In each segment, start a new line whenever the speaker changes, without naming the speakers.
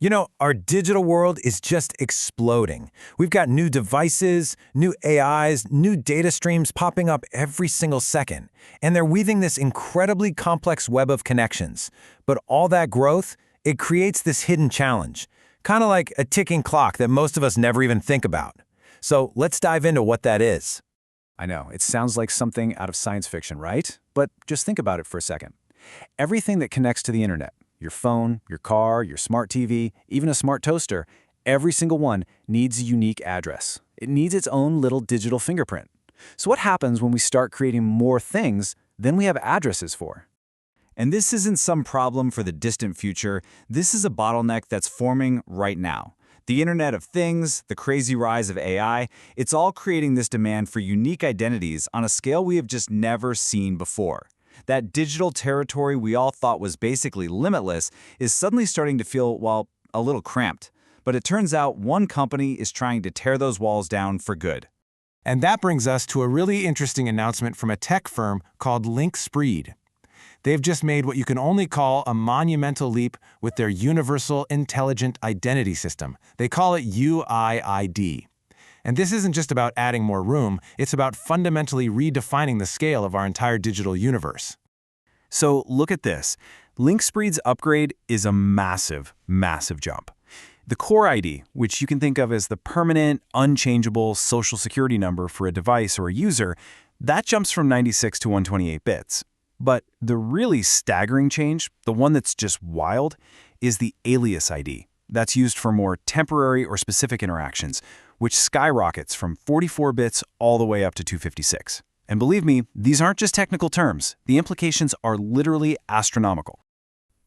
You know, our digital world is just exploding. We've got new devices, new AIs, new data streams popping up every single second. And they're weaving this incredibly complex web of connections. But all that growth, it creates this hidden challenge, kind of like a ticking clock that most of us never even think about. So let's dive into what that is.
I know, it sounds like something out of science fiction, right? But just think about it for a second. Everything that connects to the internet, your phone, your car, your smart TV, even a smart toaster, every single one needs a unique address. It needs its own little digital fingerprint. So what happens when we start creating more things than we have addresses for? And this isn't some problem for the distant future. This is a bottleneck that's forming right now. The Internet of Things, the crazy rise of AI, it's all creating this demand for unique identities on a scale we have just never seen before. That digital territory we all thought was basically limitless is suddenly starting to feel, well, a little cramped. But it turns out one company is trying to tear those walls down for good.
And that brings us to a really interesting announcement from a tech firm called Linkspreed. They've just made what you can only call a monumental leap with their Universal Intelligent Identity System. They call it UIID. And this isn't just about adding more room, it's about fundamentally redefining the scale of our entire digital universe.
So look at this. Linkspreed's upgrade is a massive, massive jump. The core ID, which you can think of as the permanent, unchangeable social security number for a device or a user, that jumps from 96 to 128 bits. But the really staggering change, the one that's just wild, is the alias ID. That's used for more temporary or specific interactions, which skyrockets from 44 bits all the way up to 256. And believe me, these aren't just technical terms. The implications are literally astronomical.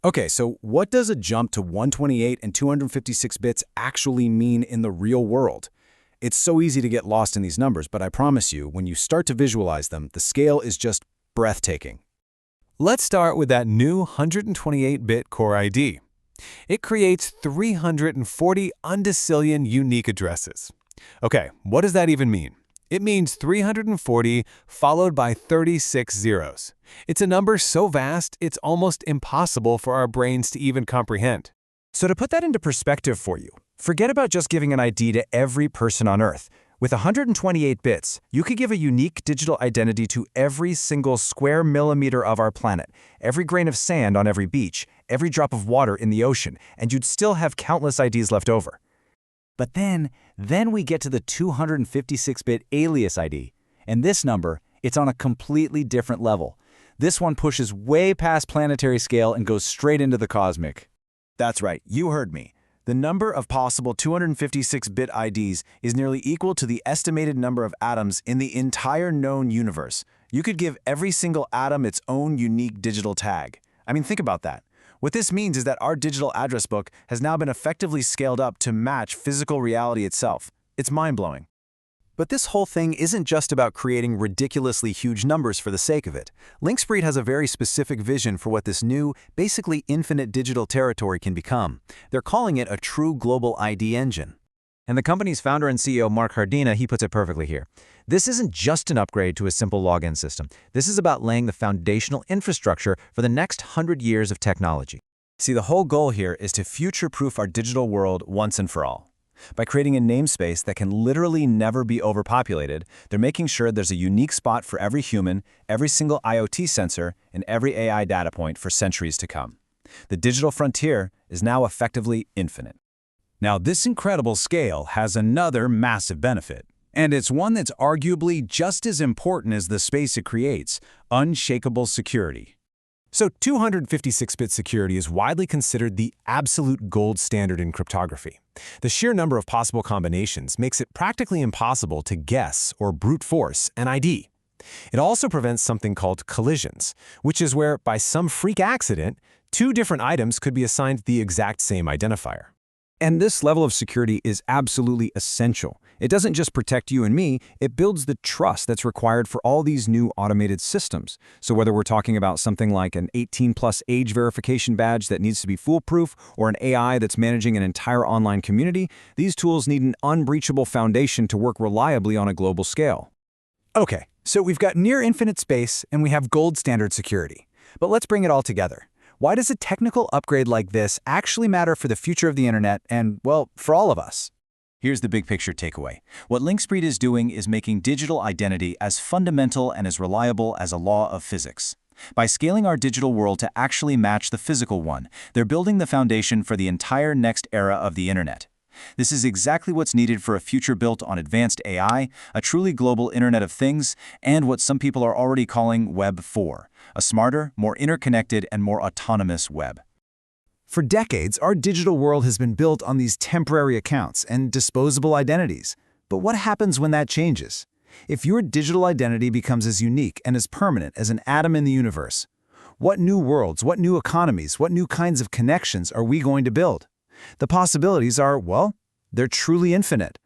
Okay, so what does a jump to 128 and 256 bits actually mean in the real world? It's so easy to get lost in these numbers, but I promise you, when you start to visualize them, the scale is just breathtaking.
Let's start with that new 128-bit Core ID. It creates 340 undecillion unique addresses. Okay, what does that even mean? It means 340 followed by 36 zeros. It's a number so vast, it's almost impossible for our brains to even comprehend.
So to put that into perspective for you, forget about just giving an ID to every person on Earth. With 128 bits, you could give a unique digital identity to every single square millimeter of our planet, every grain of sand on every beach, every drop of water in the ocean, and you'd still have countless IDs left over. But then we get to the 256-bit alias ID. And this number, it's on a completely different level. This one pushes way past planetary scale and goes straight into the cosmic. That's right, you heard me. The number of possible 256-bit IDs is nearly equal to the estimated number of atoms in the entire known universe. You could give every single atom its own unique digital tag. I mean, think about that. What this means is that our digital address book has now been effectively scaled up to match physical reality itself. It's mind-blowing. But this whole thing isn't just about creating ridiculously huge numbers for the sake of it. Linkspreed has a very specific vision for what this new, basically infinite digital territory can become. They're calling it a true global ID engine. And the company's founder and CEO, Mark Hardina, he puts it perfectly here. This isn't just an upgrade to a simple login system. This is about laying the foundational infrastructure for the next 100 years of technology. See, the whole goal here is to future-proof our digital world once and for all. By creating a namespace that can literally never be overpopulated, they're making sure there's a unique spot for every human, every single IoT sensor, and every AI data point for centuries to come. The digital frontier is now effectively infinite. Now, this incredible scale has another massive benefit, and it's one that's arguably just as important as the space it creates: unshakable security. So 256-bit security is widely considered the absolute gold standard in cryptography. The sheer number of possible combinations makes it practically impossible to guess or brute force an ID. It also prevents something called collisions, which is where, by some freak accident, two different items could be assigned the exact same identifier. And this level of security is absolutely essential. It doesn't just protect you and me, it builds the trust that's required for all these new automated systems. So whether we're talking about something like an 18+ age verification badge that needs to be foolproof, or an AI that's managing an entire online community, these tools need an unbreachable foundation to work reliably on a global scale. Okay, so we've got near infinite space and we have gold standard security. But let's bring it all together. Why does a technical upgrade like this actually matter for the future of the internet and, well, for all of us?
Here's the big picture takeaway. What Linkspreed is doing is making digital identity as fundamental and as reliable as a law of physics. By scaling our digital world to actually match the physical one, they're building the foundation for the entire next era of the internet. This is exactly what's needed for a future built on advanced AI, a truly global Internet of Things, and what some people are already calling Web 4, a smarter, more interconnected, and more autonomous web.
For decades, our digital world has been built on these temporary accounts and disposable identities. But what happens when that changes? If your digital identity becomes as unique and as permanent as an atom in the universe, what new worlds, what new economies, what new kinds of connections are we going to build? The possibilities are, well, they're truly infinite.